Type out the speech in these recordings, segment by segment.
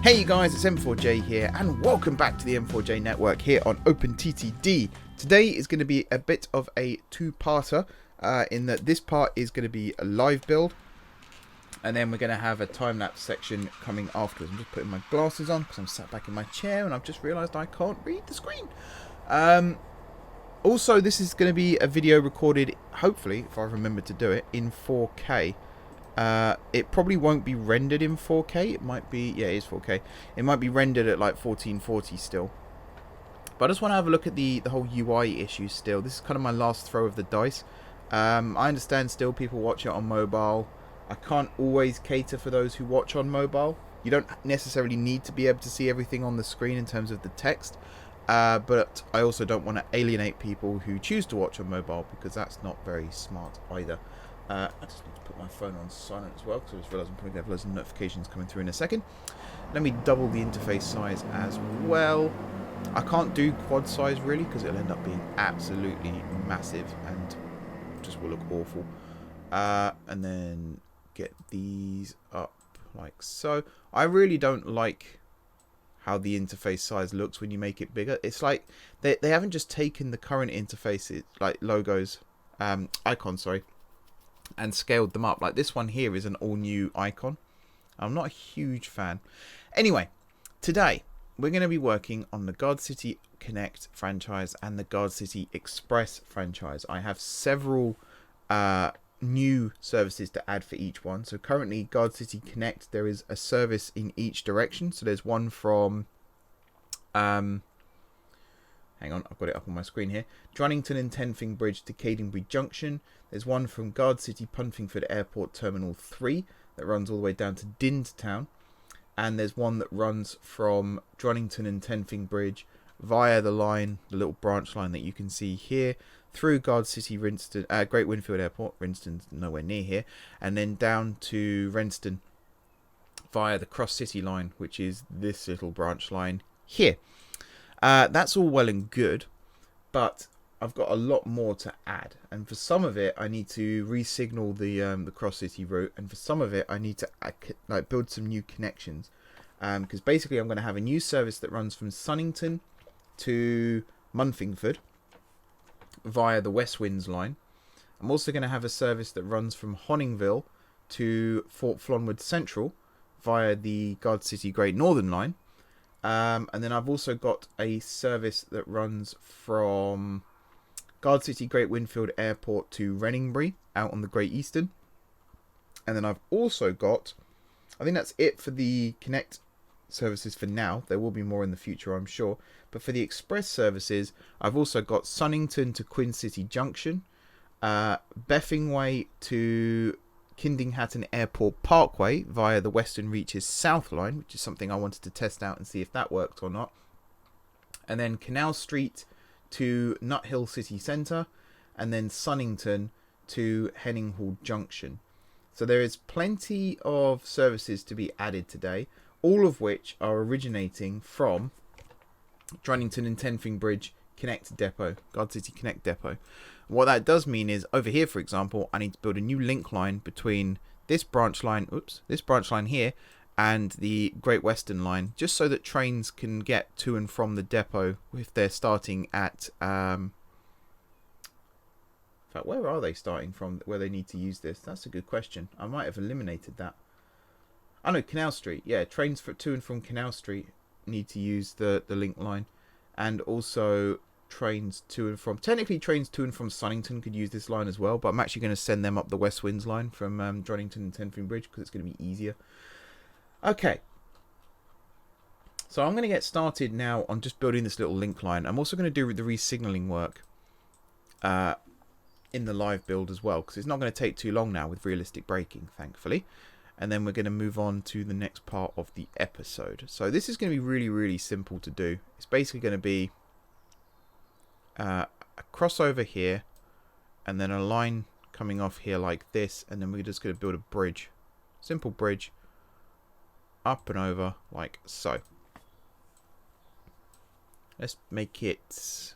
Hey guys, it's M4J here, and welcome back to the M4J network here on OpenTTD. Today is going to be a bit of a two-parter, in that this part is going to be a live build, and then we're going to have a time-lapse section coming afterwards. I'm just putting my glasses on because I'm sat back in my chair, and I've just realised I can't read the screen. Also, this is going to be a video recorded, hopefully, if I remember to do it, in 4K. It probably won't be rendered in 4K. It might be, yeah, it is 4K. It might be rendered at like 1440 still. But I just want to have a look at the whole UI issues still. This is kind of my last throw of the dice. I understand still people watch it on mobile. I can't always cater for those who watch on mobile. You don't necessarily need to be able to see everything on the screen in terms of the text. But I also don't want to alienate people who choose to watch on mobile, because that's not very smart either. I just need to put my phone on silent as well, because I just realised I'm probably going to have loads of notifications coming through in a second. Let me double the interface size as well. I can't do quad size really, because it'll end up being absolutely massive and just will look awful. And then get these up like so. I really don't like how the interface size looks when you make it bigger. It's like they haven't just taken the current interfaces, like logos, icons, sorry, and scaled them up. Like this one here is an all new icon. I'm not a huge fan. Anyway, today we're going to be working on the Gardcity Connect franchise and the Gardcity Express franchise. I have several new services to add for each one. So currently Gardcity Connect, there is a service in each direction. So there's one from hang on, I've got it up on my screen here. Drunnington and Plenfingbridge to Cadenbury Junction. There's one from Gardcity Plenfingbridge Airport Terminal 3 that runs all the way down to Town. And there's one that runs from Drunnington and Plenfingbridge via the line, the little branch line that you can see here, through Gardcity Rinston, Great Winfield Airport. Rinston's nowhere near here. And then down to Rinston via the Cross City line, which is this little branch line here. That's all well and good, but I've got a lot more to add, and for some of it I need to re-signal the Cross City route, and for some of it I need to like build some new connections, because basically I'm going to have a new service that runs from Sunnington to Munfingford via the West Winds line. I'm also going to have a service that runs from Honningville to Fort Flonwood Central via the Gardcity Great Northern line. And then I've also got a service that runs from Gardcity Great Winfield Airport to Reningbury out on the Great Eastern. And then I've also got, I think that's it for the Connect services for now. There will be more in the future, I'm sure. But for the Express services, I've also got Sunnington to Queen City Junction, Beffingway to Kidinghatton Airport Parkway via the Western Reaches South line, which is something I wanted to test out and see if that worked or not. And then Canal Street to Nuthill City Centre, and then Sunnington to Henninghall Junction. So there is plenty of services to be added today, all of which are originating from Drunnington and Plenfingbridge Connect Depot, Gardcity Connect Depot. What that does mean is, over here, for example, I need to build a new link line between this branch line, this branch line here, and the Great Western line, just so that trains can get to and from the depot if they're starting at, in fact, where are they starting from, where they need to use this? That's a good question. I might have eliminated that. Oh no, Canal Street. Yeah, trains for to and from Canal Street need to use the link line, and also trains to and from, technically trains to and from Sunnington could use this line as well, but I'm actually going to send them up the West Winds line from Drunnington and Plenfingbridge because it's going to be easier. Okay, so I'm going to get started now on just building this little link line. I'm also going to do the re-signaling work in the live build as well, because it's not going to take too long now with realistic braking, thankfully. And then we're going to move on to the next part of the episode. So this is going to be really, really simple to do. It's basically going to be a crossover here, and then a line coming off here like this, and then we're just going to build a bridge, simple bridge, up and over like so. Let's make it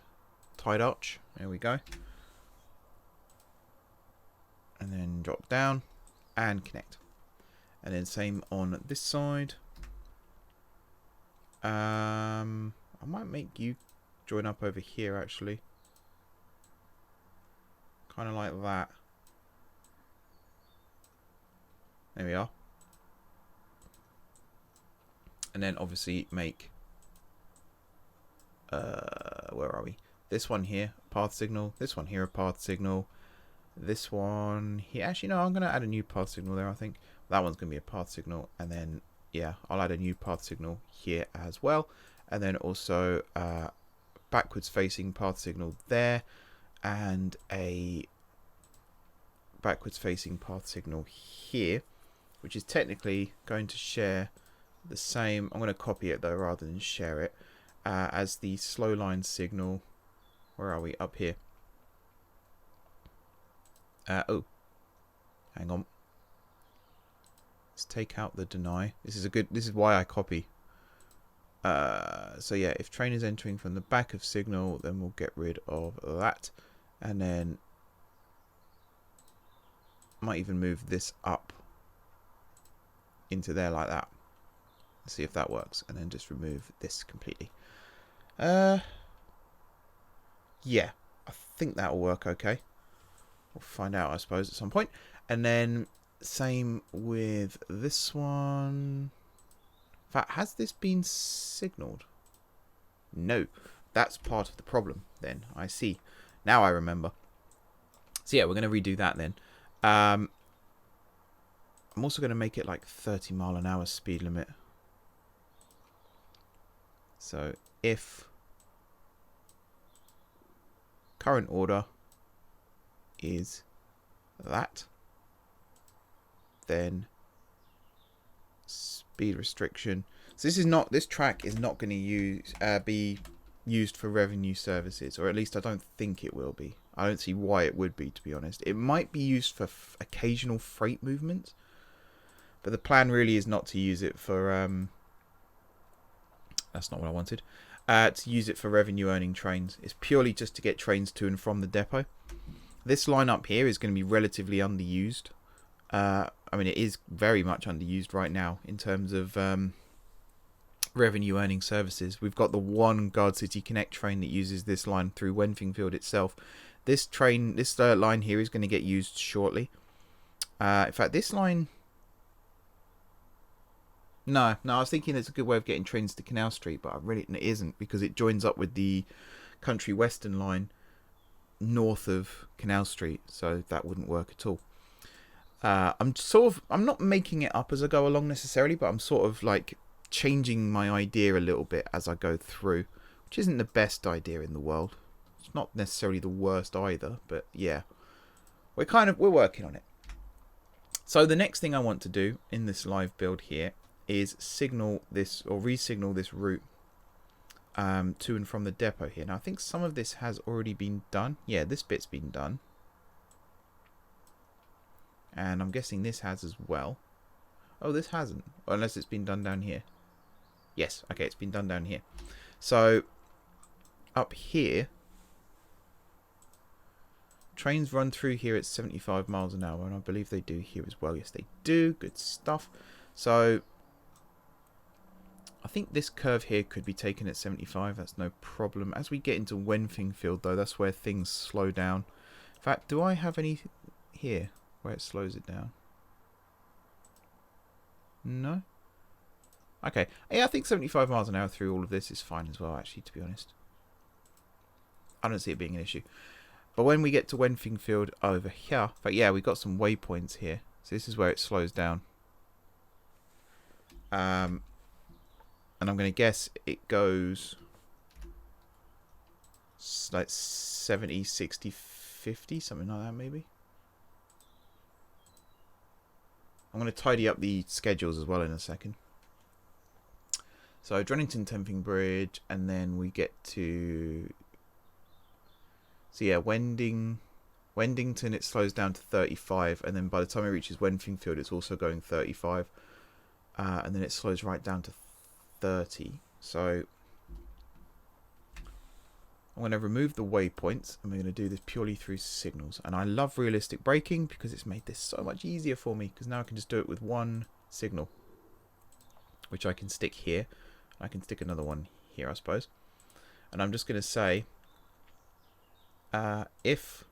tied arch. There we go. And then drop down and connect. And then same on this side. I might make you join up over here, actually. Kind of like that. There we are. And then obviously make... where are we? This one here, path signal. This one here, a path signal. This one here. Actually, no, I'm going to add a new path signal there, I think. That one's going to be a path signal. And then, yeah, I'll add a new path signal here as well. And then also backwards facing path signal there. And a backwards facing path signal here, which is technically going to share the same. I'm going to copy it though rather than share it as the slow line signal. Where are we? Up here. Oh, hang on. Let's take out the deny. This is why I copy. So yeah, if train is entering from the back of signal, then we'll get rid of that, and then might even move this up into there like that. Let's see if that works, and then just remove this completely. Yeah, I think that'll work okay. We'll find out, I suppose, at some point. And then same with this one. In fact, has this been signaled? No, that's part of the problem then. I see. Now I remember. So yeah, we're going to redo that then. I'm also going to make it like 30 mile an hour speed limit. So if current order is that, then speed restriction. So this track is not going to be used for revenue services, or at least I don't think it will be. I don't see why it would be, to be honest. It might be used for occasional freight movements, but the plan really is not to use it for that's not what I wanted. To use it for revenue earning trains. It's purely just to get trains to and from the depot. This line up here is going to be relatively underused. I mean, it is very much underused right now in terms of revenue earning services. We've got the one Gardcity Connect train that uses this line through Plenfingbridge itself. This line here is going to get used shortly. In fact, this line... No, I was thinking it's a good way of getting trains to Canal Street, but it isn't, because it joins up with the Country Western line north of Canal Street, so that wouldn't work at all. I'm not making it up as I go along necessarily, but I'm sort of like changing my idea a little bit as I go through, which isn't the best idea in the world. It's not necessarily the worst either, but yeah, we're working on it. So the next thing I want to do in this live build here is signal this, or re-signal this route to and from the depot here. Now I think some of this has already been done. Yeah, this bit's been done. And I'm guessing this has as well. Oh, this hasn't. Unless it's been done down here. Yes, okay, it's been done down here. So, up here, trains run through here at 75 miles an hour. And I believe they do here as well. Yes, they do. Good stuff. So, I think this curve here could be taken at 75. That's no problem. As we get into Plenfingbridge, though, that's where things slow down. In fact, do I have any here where it slows it down? No? Okay. Yeah, I think 75 miles an hour through all of this is fine as well, actually, to be honest. I don't see it being an issue. But when we get to Plenfingbridge over here, but yeah, we've got some waypoints here. So this is where it slows down. And I'm going to guess it goes like 70, 60, 50, something like that maybe. I'm going to tidy up the schedules as well in a second. So Drennington, Plenfingbridge, and then we get to... So yeah, Wendington it slows down to 35, and then by the time it reaches Plenfingbridge it's also going 35. And then it slows right down to 30. So I'm going to remove the waypoints, and we're going to do this purely through signals. And I love realistic braking because it's made this so much easier for me, because now I can just do it with one signal, which I can stick here. I can stick another one here, I suppose. And I'm just going to say, if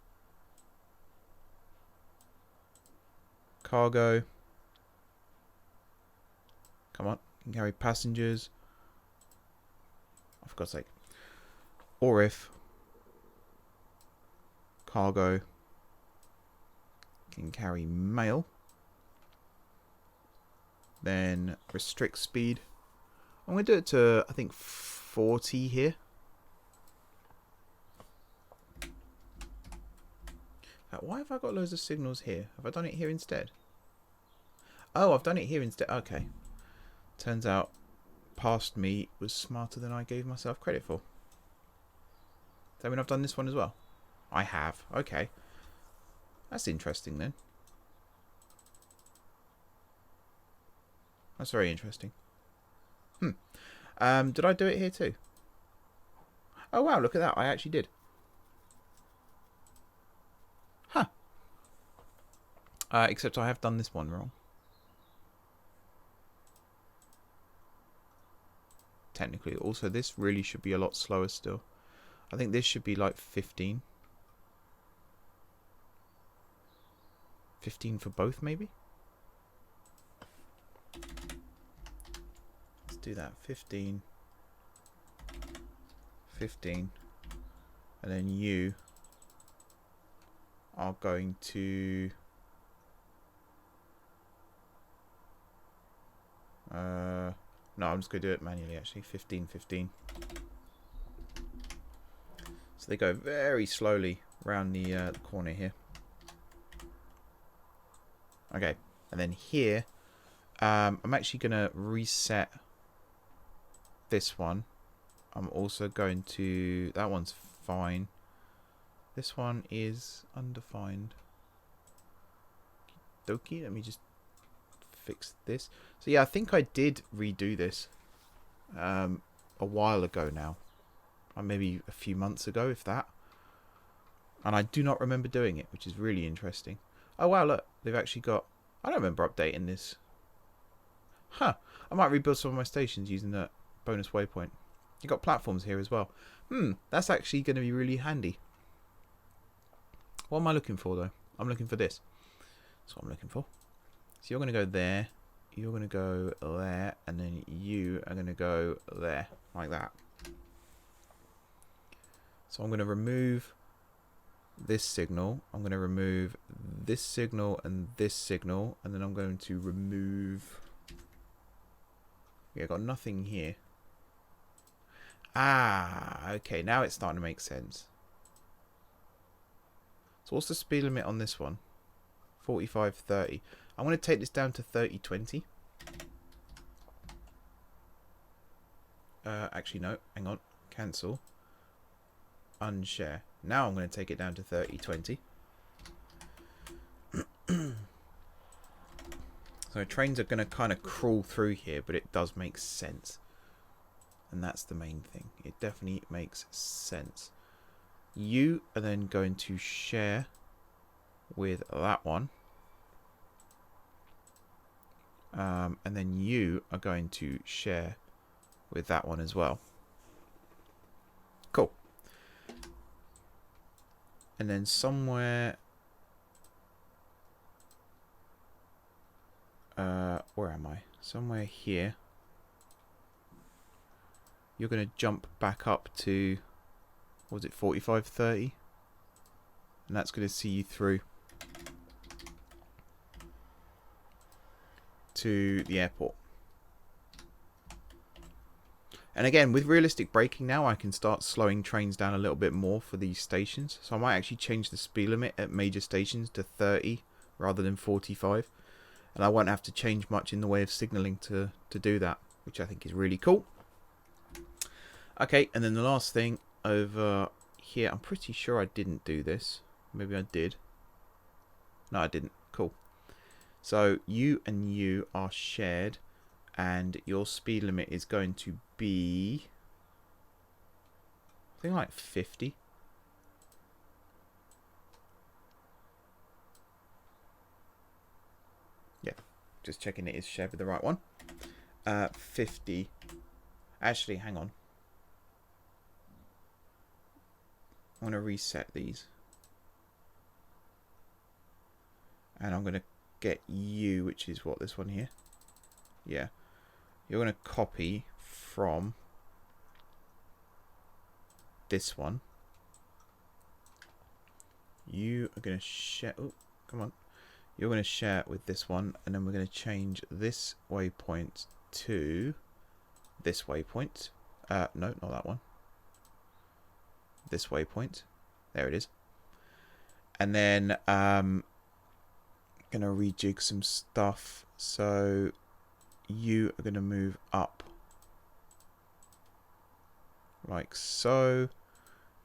cargo, come on, can carry passengers, oh, for God's sake, or if cargo can carry mail, then restrict speed. I'm going to do it to, I think, 40 here. Why have I got loads of signals here? Have I done it here instead? Oh, I've done it here instead. Okay. Turns out, past me was smarter than I gave myself credit for. Does that mean I've done this one as well? I have. Okay. That's interesting then. That's very interesting. Did I do it here too? Oh wow, look at that. I actually did. Huh. Except I have done this one wrong. Technically. Also, this really should be a lot slower still. I think this should be like 15. 15 for both, maybe? Let's do that. 15. 15. And then you are going to... no, I'm just going to do it manually, actually. 15, 15. So they go very slowly around the corner here. Okay, and then here, I'm actually going to reset this one. I'm also going to... That one's fine. This one is undefined. Okie dokie, let me just fix this. So yeah, I think I did redo this a while ago now. Or maybe a few months ago, if that. And I do not remember doing it, which is really interesting. Oh wow, look, they've actually got... I don't remember updating this. Huh, I might rebuild some of my stations using that bonus waypoint. You've got platforms here as well. That's actually going to be really handy. What am I looking for though? I'm looking for this. That's what I'm looking for. So you're going to go there, you're going to go there, and then you are going to go there, like that. So I'm going to remove this signal, I'm going to remove this signal and this signal, and then I'm going to remove... Yeah, I've got nothing here. Ah, okay, now it's starting to make sense. So what's the speed limit on this one? 45, 30. I'm going to take this down to 30, 20. Actually, no, hang on. Cancel. Unshare. Now I'm going to take it down to 30, 20. So trains are going to kind of crawl through here, but it does make sense. And that's the main thing. It definitely makes sense. You are then going to share with that one. And then you are going to share with that one as well. Cool. And then somewhere... where am I? Somewhere here. You're going to jump back up to... What was it? 45, 30? And that's going to see you through to the airport. And again, with realistic braking now, I can start slowing trains down a little bit more for these stations. So I might actually change the speed limit at major stations to 30 rather than 45. And I won't have to change much in the way of signalling to do that, which I think is really cool. Okay, and then the last thing over here, I'm pretty sure I didn't do this. Maybe I did. No, I didn't. Cool. So you and you are shared, and your speed limit is going to be, I think, like 50. Yeah, just checking it is shared with the right one. 50. Actually, hang on. I'm going to reset these. And I'm going to get you, which is what, this one here? Yeah. You're going to copy from this one. You are going to share... Oh, come on. You're going to share it with this one. And then we're going to change this waypoint to this waypoint. No, not that one. This waypoint. There it is. And then going to rejig some stuff. So you are going to move up like so.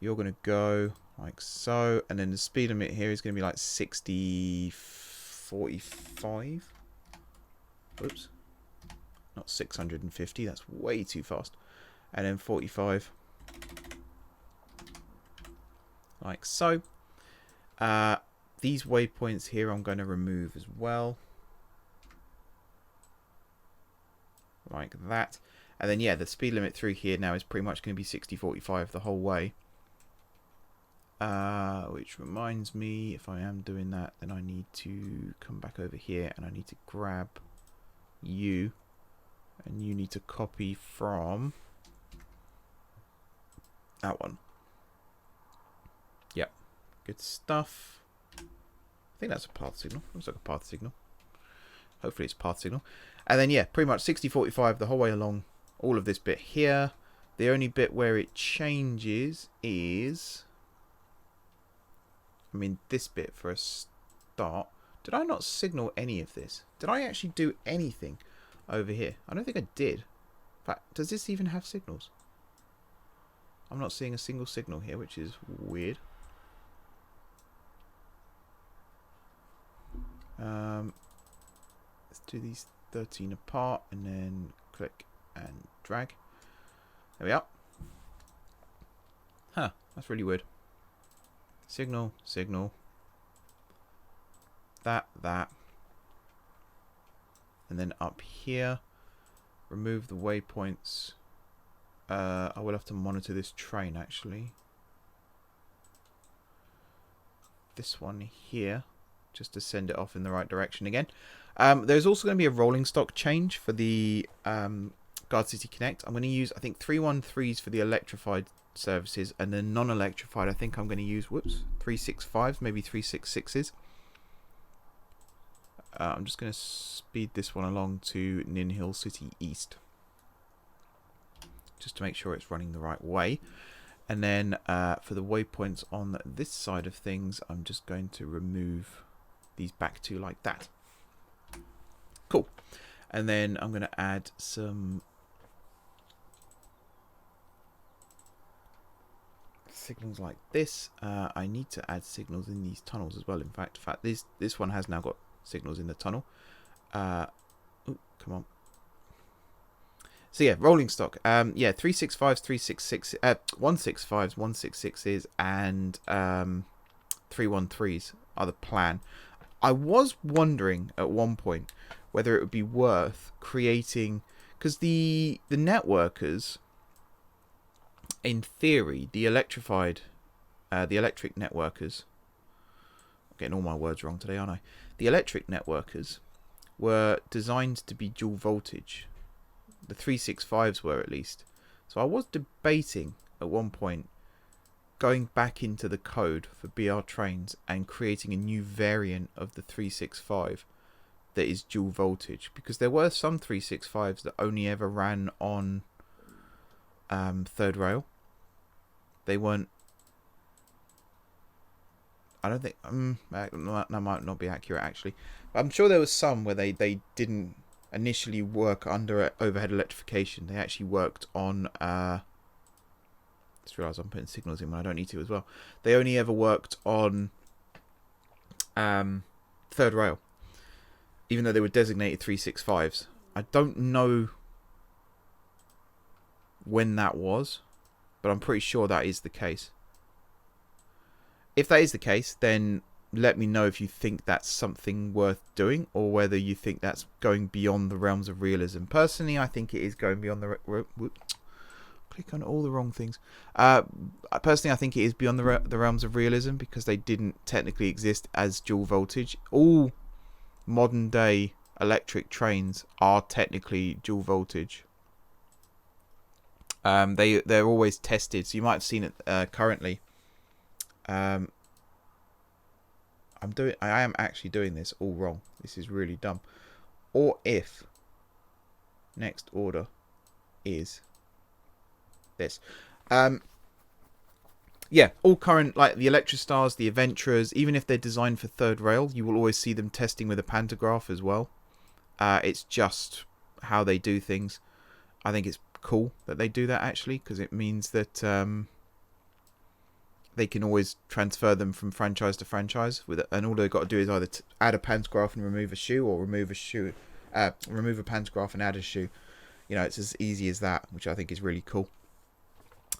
You're going to go like so. And then the speed limit here is going to be like 60, 45. Oops. Not 650. That's way too fast. And then 45. Like so. These waypoints here I'm going to remove as well. Like that. And then, yeah, the speed limit through here now is pretty much going to be 60-45 the whole way. Which reminds me, if I am doing that, then I need to come back over here and I need to grab you. And you need to copy from that one. Yep. Good stuff. I think that's a path signal. Looks like a path signal. Hopefully it's path signal. And then, yeah, pretty much 60-45 the whole way along all of this bit here. The only bit where it changes is... I mean, this bit for a start. Did I not signal any of this? Did I actually do anything over here? I don't think I did. In fact, does this even have signals? I'm not seeing a single signal here, which is weird. Let's do these 13 apart and then click and drag. There we are. Huh, that's really weird. Signal, signal. That. And then up here, remove the waypoints. I will have to monitor this train actually. This one here, just to send it off in the right direction again. There's also going to be a rolling stock change for the Gardcity Connect. I'm going to use, I think, 313s for the electrified services, and then non-electrified, I think I'm going to use, 365s, maybe 366s. I'm just going to speed this one along to Nin Hill City East, just to make sure it's running the right way. And then for the waypoints on this side of things, I'm just going to remove these back to like that. Cool. And then I'm going to add some signals like this. I need to add signals in these tunnels as well. In fact, this one has now got signals in the tunnel. Oh, come on. So yeah, rolling stock. Yeah, 365s, 366, 165s, 166s, and 313s are the plan. I was wondering at one point whether it would be worth creating, because the networkers, in theory, the electric networkers, I'm getting all my words wrong today, aren't I? The electric networkers were designed to be dual voltage. The 365s were, at least. So I was debating at one point going back into the code for BR trains and creating a new variant of the 365 that is dual voltage, because there were some 365s that only ever ran on third rail. They weren't, I don't think, that might not be accurate actually, but I'm sure there was some where they didn't initially work under overhead electrification. They actually worked on just realised I'm putting signals in when I don't need to as well. They only ever worked on third rail, even though they were designated 365s. I don't know when that was, but I'm pretty sure that is the case. If that is the case, then let me know if you think that's something worth doing, or whether you think that's going beyond the realms of realism. Personally, I think it is going beyond the click on all the wrong things. Personally, I think it is beyond the realms of realism because they didn't technically exist as dual voltage. All modern day electric trains are technically dual voltage. They're always tested, so you might have seen it currently. I am actually doing this all wrong. This is really dumb. Or if next order is this. Yeah, all current, like the Electrostars, the Aventras, even if they're designed for third rail, you will always see them testing with a pantograph as well. It's just how they do things. I think it's cool that they do that, actually, because it means that they can always transfer them from franchise to franchise, and all they've got to do is either add a pantograph and remove a shoe, or remove a pantograph and add a shoe. You know, it's as easy as that, which I think is really cool.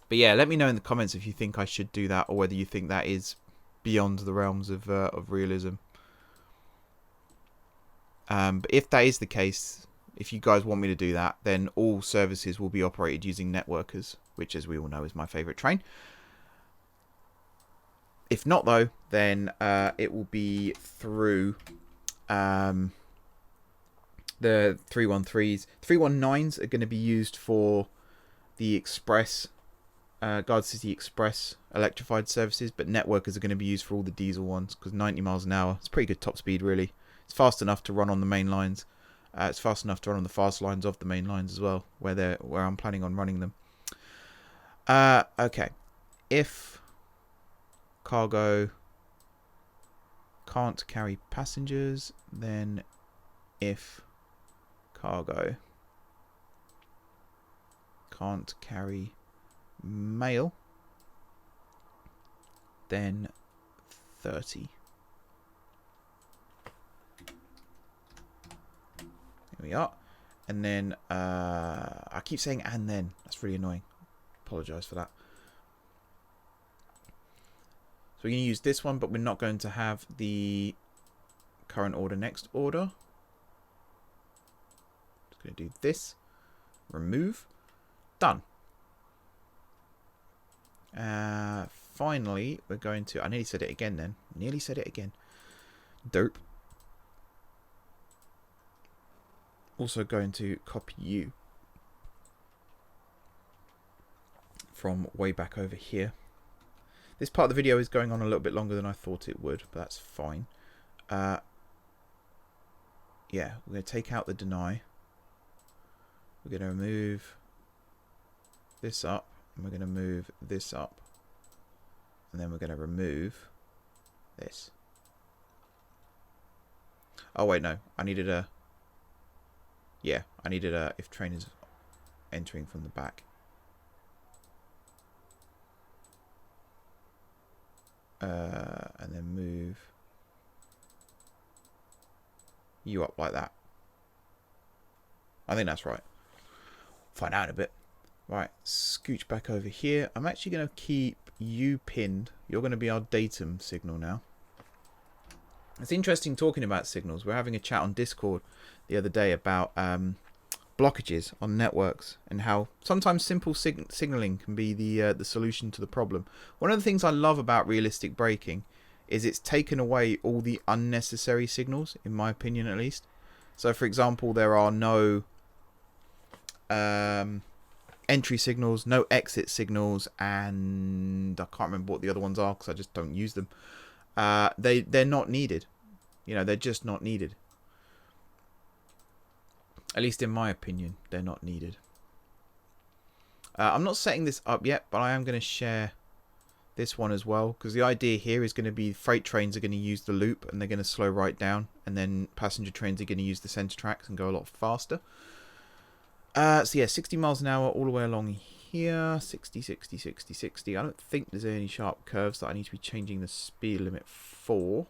But yeah, let me know in the comments if you think I should do that, or whether you think that is beyond the realms of realism. But if that is the case, if you guys want me to do that, then all services will be operated using networkers, which, as we all know, is my favourite train. If not, though, then it will be through the 313s. 319s are going to be used for the Express, Gardcity Express electrified services, but networkers are going to be used for all the diesel ones, because 90 miles an hour, it's pretty good top speed, really. It's fast enough to run on the main lines. It's fast enough to run on the fast lines of the main lines as well, where I'm planning on running them. Okay, if cargo can't carry passengers, then if cargo can't carry mail, then 30. Here we are. And then I keep saying and then, that's really annoying. Apologise for that. So we're going to use this one, but we're not going to have the current order next order. Just going to do this. Remove. Done. Finally, we're going to... I nearly said it again then. Nearly said it again. Dope. Also going to copy you from way back over here. This part of the video is going on a little bit longer than I thought it would, but that's fine. Yeah, we're going to take out the deny. We're going to move this up, and we're going to move this up, and then we're going to remove this. Oh wait, no, I needed a... Yeah, I needed a if train is entering from the back. And then move you up like that. I think that's right. Find out in a bit. Right, scooch back over here. I'm actually going to keep you pinned. You're going to be our datum signal now. It's interesting talking about signals. We're having a chat on Discord the other day about blockages on networks and how sometimes simple signaling can be the solution to the problem. One of the things I love about realistic braking is it's taken away all the unnecessary signals, in my opinion at least. So for example, there are no entry signals, no exit signals, and I can't remember what the other ones are because I just don't use them. They're not needed. You know, they're just not needed. At least in my opinion, they're not needed. I'm not setting this up yet, but I am going to share this one as well, because the idea here is going to be freight trains are going to use the loop and they're going to slow right down, and then passenger trains are going to use the centre tracks and go a lot faster. So yeah, 60 miles an hour all the way along here. 60, 60, 60, 60. I don't think there's any sharp curves that I need to be changing the speed limit for.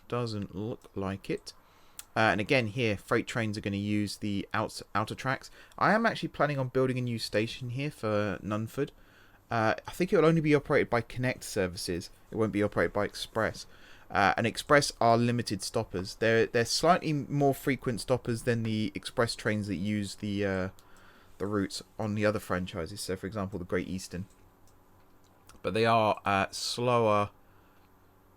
Doesn't look like it. And again here, freight trains are going to use the outer tracks. I am actually planning on building a new station here for Nunford. I think it will only be operated by Connect services. It won't be operated by Express. And Express are limited stoppers. They're slightly more frequent stoppers than the Express trains that use the the routes on the other franchises. So, for example, the Great Eastern. But they are slower.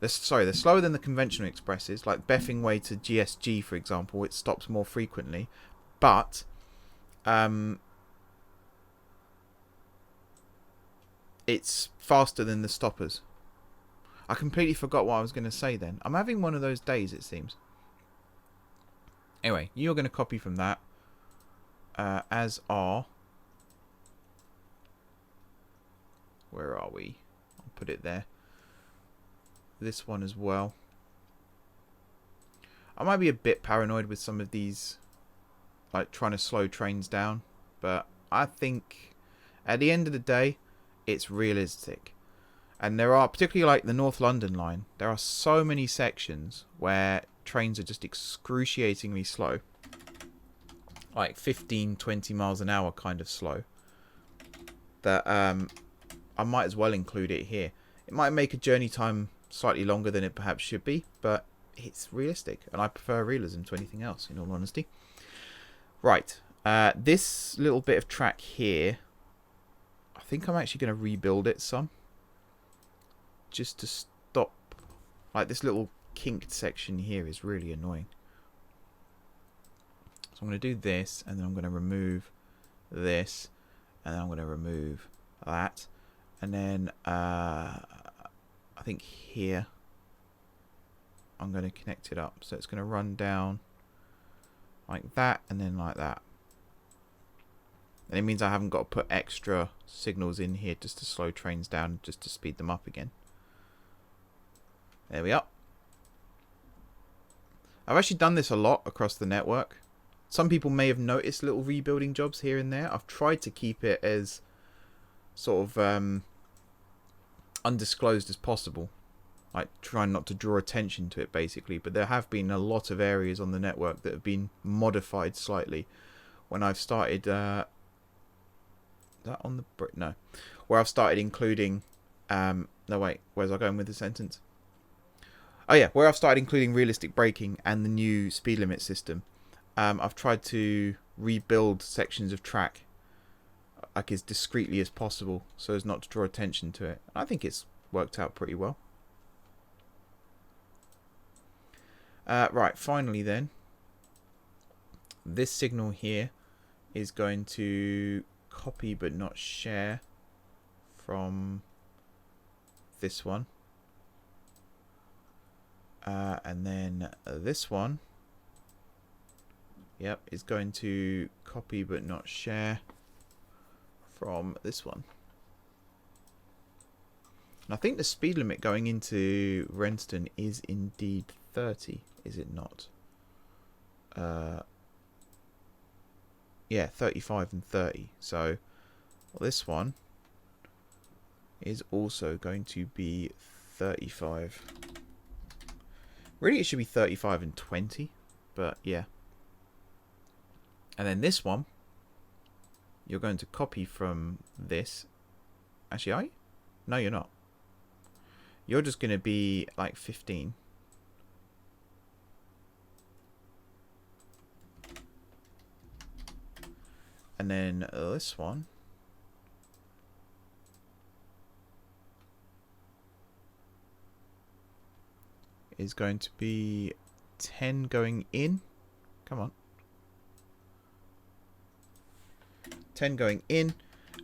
They're slower than the conventional expresses. Like Beffingway to GSG, for example, it stops more frequently. But it's faster than the stoppers. I completely forgot what I was going to say then. I'm having one of those days, it seems. Anyway, you're going to copy from that. As are... Where are we? I'll put it there. This one as well. I might be a bit paranoid with some of these, like trying to slow trains down. But I think at the end of the day, it's realistic. And there are, particularly like the North London line, there are so many sections where trains are just excruciatingly slow. Like 15, 20 miles an hour kind of slow. That I might as well include it here. It might make a journey time slightly longer than it perhaps should be, but it's realistic. And I prefer realism to anything else, in all honesty. Right. This little bit of track here, I think I'm actually going to rebuild it some. Just to stop. Like this little kinked section here is really annoying. So I'm going to do this, and then I'm going to remove this, and then I'm going to remove that. And then I think here I'm going to connect it up. So it's going to run down like that, and then like that. And it means I haven't got to put extra signals in here just to slow trains down, just to speed them up again. There we are. I've actually done this a lot across the network. Some people may have noticed little rebuilding jobs here and there. I've tried to keep it as sort of undisclosed as possible. Like trying not to draw attention to it basically. But there have been a lot of areas on the network that have been modified slightly. When I've started... that on the... No. Where I've started including... no wait, where's I going with the sentence? Oh yeah, where I've started including realistic braking and the new speed limit system. I've tried to rebuild sections of track like as discreetly as possible so as not to draw attention to it. I think it's worked out pretty well. Right, finally then, this signal here is going to copy but not share from this one. And then this one, yep, is going to copy but not share from this one. And I think the speed limit going into Renston is indeed 30, is it not? Yeah, 35 and 30. So this one is also going to be 35. Really, it should be 35 and 20, but yeah. And then this one, you're going to copy from this. Actually, are you? No, you're not. You're just going to be like 15. And then this one is going to be 10 going in. Come on. 10 going in,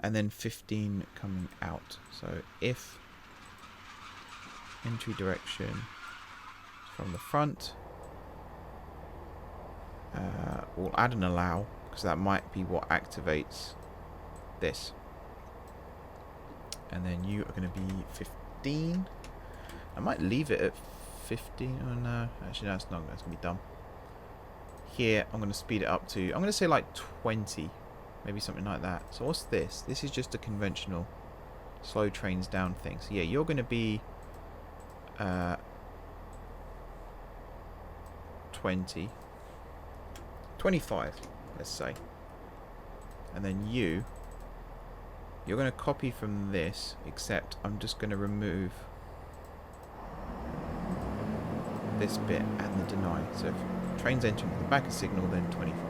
and then 15 coming out. So if entry direction from the front, we'll add an allow, because that might be what activates this. And then you are going to be 15. I might leave it at 15. Oh no, actually no, it's not. That's going to be dumb. Here, I'm going to speed it up to, I'm going to say like 20. Maybe something like that. So what's this? This is just a conventional slow trains down thing. So yeah, you're going to be 20. 25, let's say. And then you're going to copy from this, except I'm just going to remove this bit and the deny. So if trains entering from the back of signal, then 25.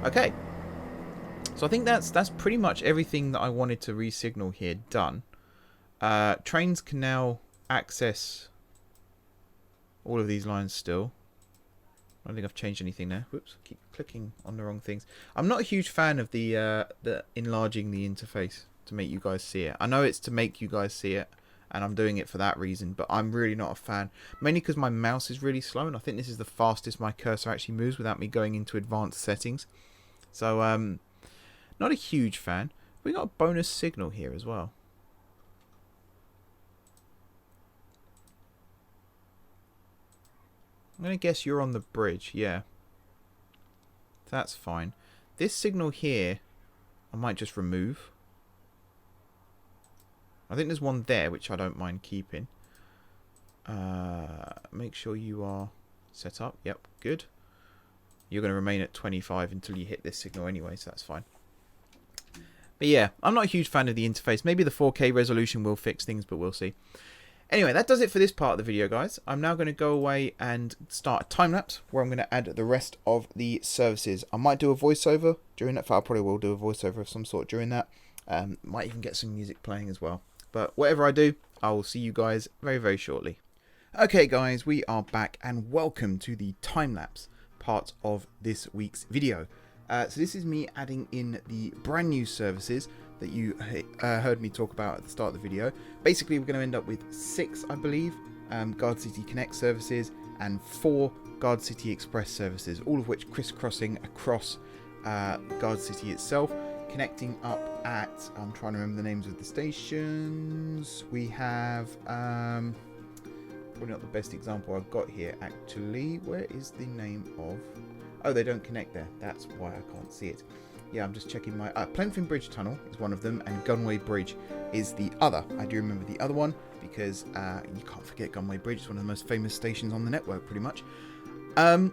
Okay. So I think that's pretty much everything that I wanted to re-signal here done. Trains can now access all of these lines still. I don't think I've changed anything there. Whoops, keep clicking on the wrong things. I'm not a huge fan of the enlarging the interface to make you guys see it. I know it's to make you guys see it, and I'm doing it for that reason, but I'm really not a fan. Mainly because my mouse is really slow, and I think this is the fastest my cursor actually moves without me going into advanced settings. So, not a huge fan. We got a bonus signal here as well. I'm going to guess you're on the bridge, yeah. That's fine. This signal here, I might just remove. I think there's one there, which I don't mind keeping. Make sure you are set up. Yep, good. You're going to remain at 25 until you hit this signal anyway, so that's fine. But yeah, I'm not a huge fan of the interface. Maybe the 4K resolution will fix things, but we'll see. Anyway, that does it for this part of the video, guys. I'm now going to go away and start a time-lapse where I'm going to add the rest of the services. I might do a voiceover during that. I probably will do a voiceover of some sort during that. Might even get some music playing as well. But whatever I do, I will see you guys very, very shortly. Okay, guys, we are back, and welcome to the time-lapse part of this week's video. So this is me adding in the brand new services that you heard me talk about at the start of the video. Basically, we're going to end up with 6, I believe, Gardcity Connect services and 4 Gardcity Express services, all of which crisscrossing across Gardcity itself, connecting up at, I'm trying to remember the names of the stations. We have, probably not the best example I've got here, actually. Where is the name of... Oh, they don't connect there. That's why I can't see it. Yeah, I'm just checking my... Plenfingbridge Tunnel is one of them, and Gunnway Bridge is the other. I do remember the other one because you can't forget Gunnway Bridge. It's one of the most famous stations on the network, pretty much. So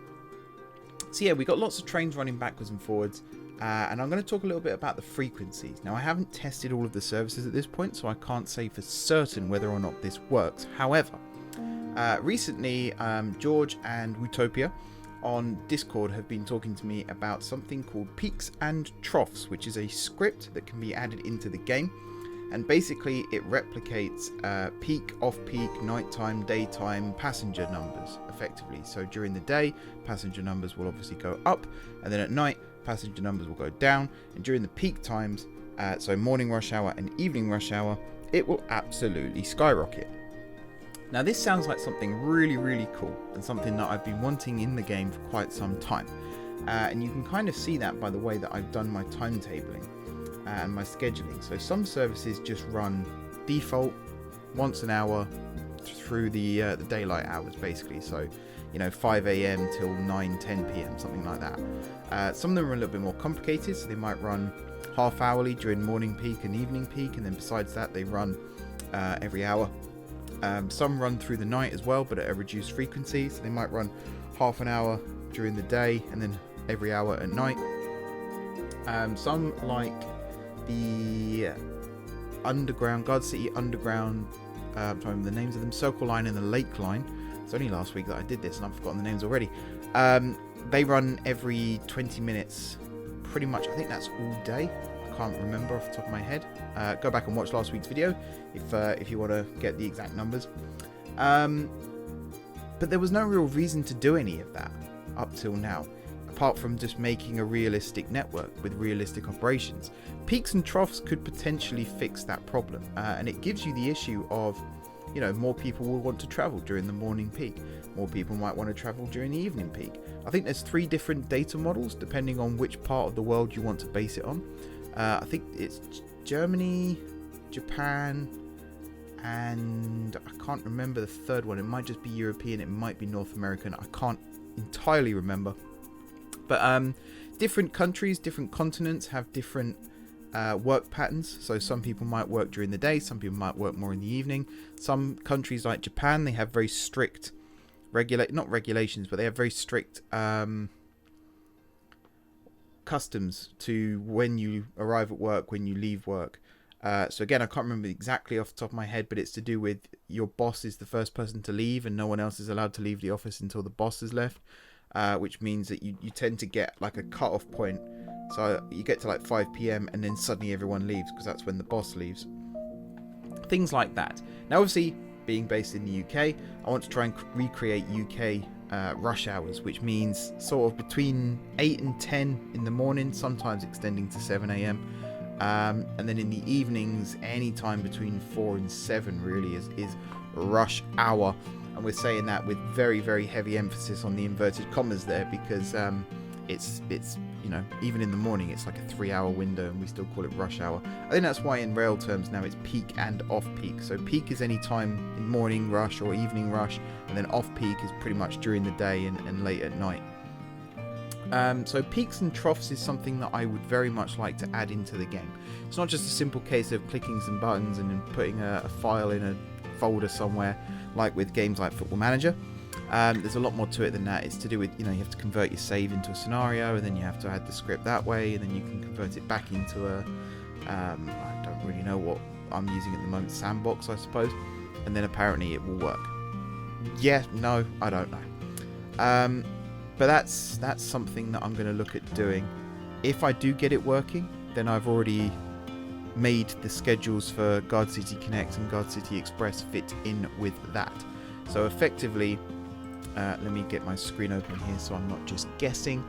yeah, we got lots of trains running backwards and forwards, and I'm going to talk a little bit about the frequencies. Now, I haven't tested all of the services at this point, so I can't say for certain whether or not this works. However, recently, George and Utopia on Discord have been talking to me about something called peaks and troughs, which is a script that can be added into the game, and basically it replicates peak, off-peak, nighttime, daytime passenger numbers effectively. So during the day, passenger numbers will obviously go up, and then at night, passenger numbers will go down, and during the peak times, so morning rush hour and evening rush hour, it will absolutely skyrocket. Now, this sounds like something really, really cool, and something that I've been wanting in the game for quite some time. And you can kind of see that by the way that I've done my timetabling and my scheduling. So some services just run default once an hour through the daylight hours, basically. So, you know, 5 AM till 9, 10 PM, something like that. Some of them are a little bit more complicated, so they might run half hourly during morning peak and evening peak, and then besides that, they run every hour. Some run through the night as well, but at a reduced frequency, so they might run half an hour during the day and then every hour at night. Some, like the Underground, Gardcity Underground, I'm trying to remember the names of them, Circle Line and the Lake Line. It's only last week that I did this and I've forgotten the names already. They run every 20 minutes, pretty much. I think that's all day. I can't remember off the top of my head. Go back and watch last week's video if you want to get the exact numbers. But there was no real reason to do any of that up till now, apart from just making a realistic network with realistic operations. Peaks and troughs could potentially fix that problem, and it gives you the issue of, you know, more people will want to travel during the morning peak. More people might want to travel during the evening peak. I think there's 3 different data models depending on which part of the world you want to base it on. I think it's Germany, Japan, and I can't remember the third one. It might just be European, it might be North American. I can't entirely remember. But different countries, different continents have different work patterns. So some people might work during the day, some people might work more in the evening. Some countries like Japan, they have very strict not regulations, but they have very strict customs to when you arrive at work, when you leave work. So again, I can't remember exactly off the top of my head, but it's to do with your boss is the first person to leave and no one else is allowed to leave the office until the boss has left, which means that you tend to get like a cut-off point So you get to like 5 p.m. and then suddenly everyone leaves because that's when the boss leaves. Things like that. Now, obviously, being based in the UK, I want to try and recreate UK rush hours, which means sort of between 8 and 10 in the morning, sometimes extending to 7 a.m. And then in the evenings, any time between 4 and 7 really is rush hour. And we're saying that with very, very heavy emphasis on the inverted commas there, because it's you know, even in the morning it's like a 3-hour window and we still call it rush hour. I think that's why in rail terms now it's peak and off peak. So peak is any time in morning rush or evening rush, and then off peak is pretty much during the day and late at night. So peaks and troughs is something that I would very much like to add into the game. It's not just a simple case of clicking some buttons and then putting a file in a folder somewhere like with games like Football Manager. There's a lot more to it than that. It's to do with, you know, you have to convert your save into a scenario, and then you have to add the script that way, and then you can convert it back into a I don't really know what I'm using at the moment, sandbox I suppose, and then apparently it will work. Yeah, no, I don't know. But that's something that I'm going to look at doing. If I do get it working, then I've already made the schedules for Gardcity Connect and Gardcity Express fit in with that. So effectively, let me get my screen open here so I'm not just guessing.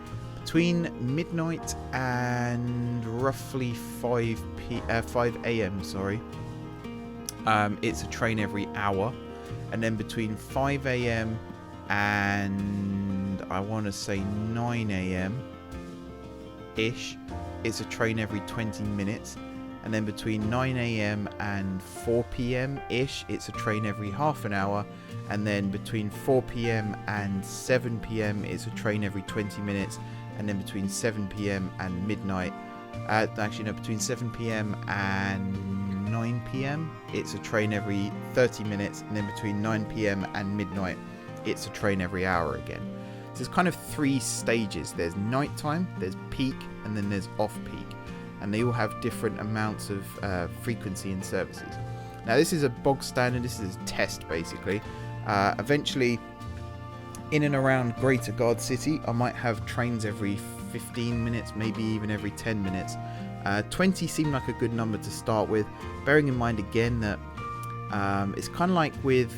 Between midnight and roughly 5 a.m. It's a train every hour, and then between 5 a.m. and I want to say 9 a.m. ish, it's a train every 20 minutes. And then between 9 a.m. and 4 p.m. ish, it's a train every half an hour. And then between 4 p.m. and 7 p.m. it's a train every 20 minutes. And then between 7 p.m. and midnight, between 7 p.m. and 9 p.m. it's a train every 30 minutes. And then between 9 p.m. and midnight, it's a train every hour again. So there's kind of 3 stages. There's nighttime, there's peak, and then there's off-peak. And they all have different amounts of frequency and services. Now this is a bog standard, this is a test basically. Eventually, in and around Greater Gardcity, I might have trains every 15 minutes, maybe even every 10 minutes. 20 seemed like a good number to start with, bearing in mind again that it's kind of like with...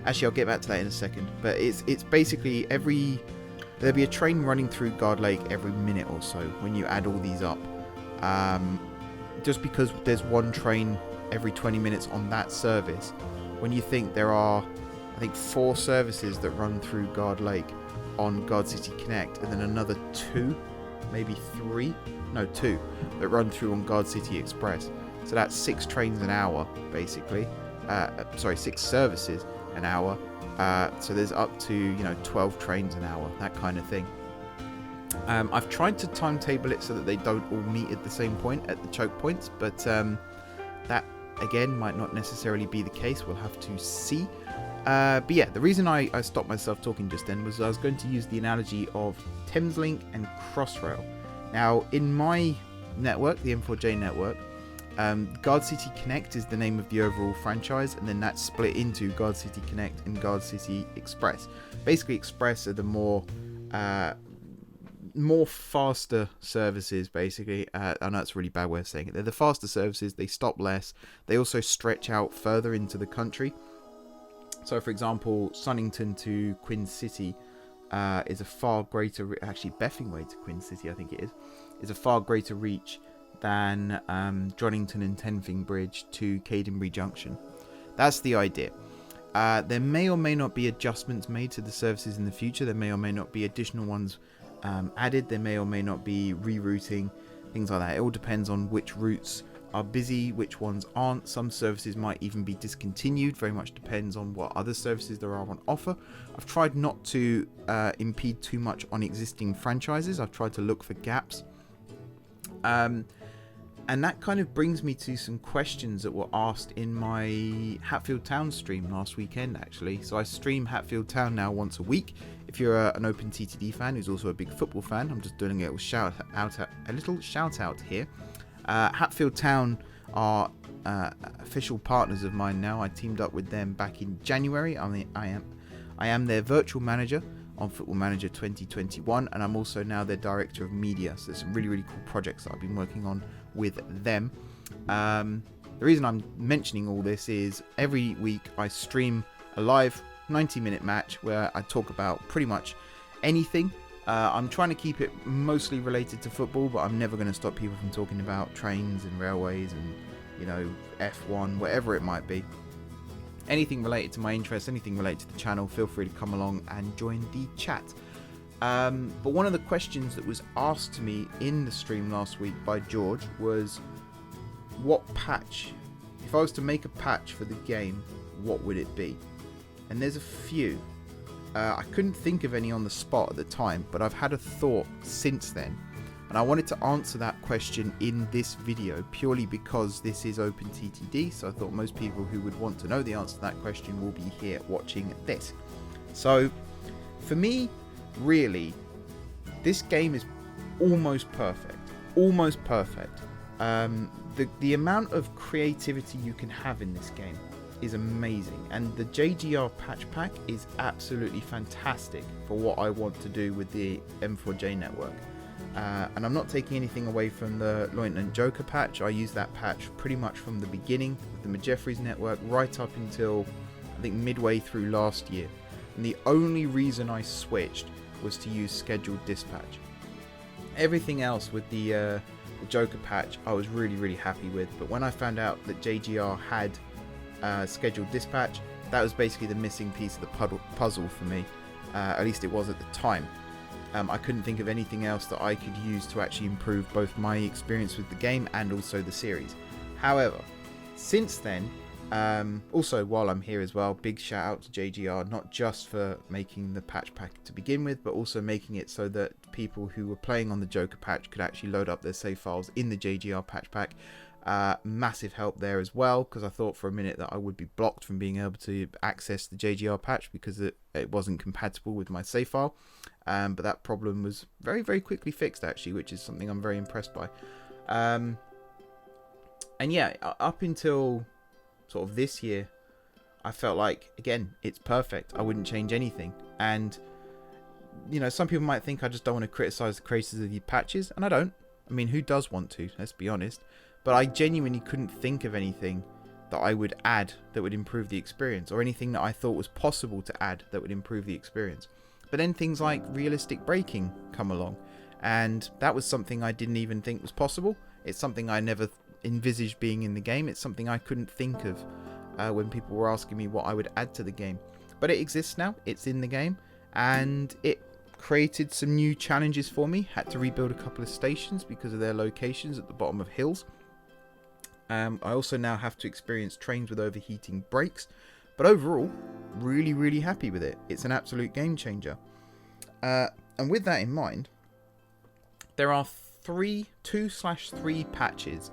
Actually, I'll get back to that in a second. But it's basically there'll be a train running through Guard Lake every minute or so when you add all these up. Just because there's one train every 20 minutes on that service, when you think there are, I think, 4 services that run through Guard Lake on Gardcity Connect, and then another 2, maybe 3, no 2 that run through on Gardcity Express. So that's 6 trains an hour basically. 6 services an hour. So there's up to 12 trains an hour, that kind of thing. I've tried to timetable it so that they don't all meet at the same point at the choke points, but that again might not necessarily be the case. We'll have to see. But yeah, the reason I stopped myself talking just then was I was going to use the analogy of Thameslink and Crossrail. Now, in my network, the M4J network, Gardcity Connect is the name of the overall franchise, and then that's split into Gardcity Connect and Gardcity Express. Basically, Express are the more faster services, basically. I know that's a really bad way of saying it. They're the faster services. They stop less. They also stretch out further into the country. So, for example, Sunnington to Queen City is a far greater... Actually, Beffingway to Queen City, I think it is a far greater reach than Jonington and Plenfingbridge to Cadenbury Junction. That's the idea. There may or may not be adjustments made to the services in the future. There may or may not be additional ones added. There may or may not be rerouting, things like that. It all depends on which routes are busy, which ones aren't. Some services might even be discontinued. Very much depends on what other services there are on offer. I've tried not to impede too much on existing franchises. I've tried to look for gaps. And that kind of brings me to some questions that were asked in my Hatfield Town stream last weekend, actually. So I stream Hatfield Town now once a week. If you're an OpenTTD fan who's also a big football fan, I'm just doing a little shout out here. Hatfield Town are official partners of mine now. I teamed up with them back in January. I am their virtual manager on Football Manager 2021, and I'm also now their director of media. So there's some really, really cool projects that I've been working on with them. The reason I'm mentioning all this is every week I stream a live 90-minute match where I talk about pretty much anything. I'm trying to keep it mostly related to football, but I'm never going to stop people from talking about trains and railways and, you know, F1, whatever it might be. Anything related to my interests, anything related to the channel, feel free to come along and join the chat. But one of the questions that was asked to me in the stream last week by George was, what patch, if I was to make a patch for the game, what would it be? And there's a few. I couldn't think of any on the spot at the time, but I've had a thought since then, and I wanted to answer that question in this video purely because this is OpenTTD, so I thought most people who would want to know the answer to that question will be here watching this. So for me, really, this game is almost perfect. Almost perfect. The amount of creativity you can have in this game is amazing, and the JGR patch pack is absolutely fantastic for what I want to do with the M4J network. And I'm not taking anything away from the Lieutenant Joker patch. I used that patch pretty much from the beginning of the Majeffries network right up until I think midway through last year, and the only reason I switched was to use scheduled dispatch. Everything else with the Joker patch I was really happy with, but when I found out that JGR had scheduled dispatch, that was basically the missing piece of the puzzle for me. At least it was at the time. I couldn't think of anything else that I could use to actually improve both my experience with the game and also the series. However, since then, also while I'm here as well, big shout out to JGR, not just for making the patch pack to begin with, but also making it so that people who were playing on the Joker patch could actually load up their save files in the JGR patch pack. Massive help there as well, because I thought for a minute that I would be blocked from being able to access the JGR patch because it wasn't compatible with my save file, but that problem was very quickly fixed actually, which is something I'm very impressed by. And yeah, up until sort of this year, I felt like, again, it's perfect. I wouldn't change anything. And you know, some people might think I just don't want to criticize the creators of the patches, and I don't. I mean, who does want to? Let's be honest. But I genuinely couldn't think of anything that I would add that would improve the experience, or anything that I thought was possible to add that would improve the experience. But then things like realistic braking come along, and that was something I didn't even think was possible. It's something I never envisaged being in the game. It's something I couldn't think of when people were asking me what I would add to the game. But it exists now, it's in the game, and it created some new challenges for me. Had to rebuild a couple of stations because of their locations at the bottom of hills. I also now have to experience trains with overheating brakes, but overall, really happy with it. It's an absolute game changer. And with that in mind, there are 2/3 patches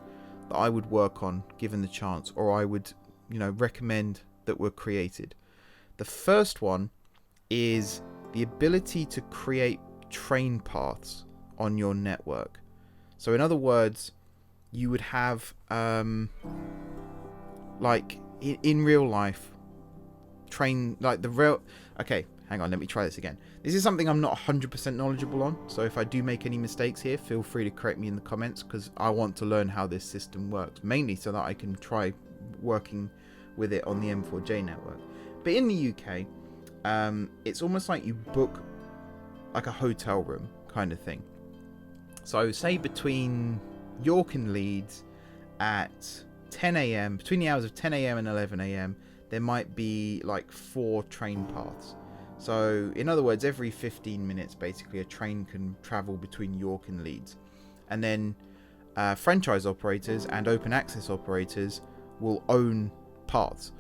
that I would work on given the chance, or I would, you know, recommend that were created. The first one is the ability to create train paths on your network. So in other words, you would have like in real life train, like the rail. Okay, hang on, let me try this again. This is something I'm not 100% knowledgeable on, so if I do make any mistakes here, feel free to correct me in the comments, because I want to learn how this system works, mainly so that I can try working with it on the M4J network. But in the UK, it's almost like you book like a hotel room kind of thing. So say between York and Leeds at 10 a.m, between the hours of 10 a.m. and 11 a.m, there might be like 4 train paths. So in other words, every 15 minutes basically a train can travel between York and Leeds. And then franchise operators and open access operators will own paths,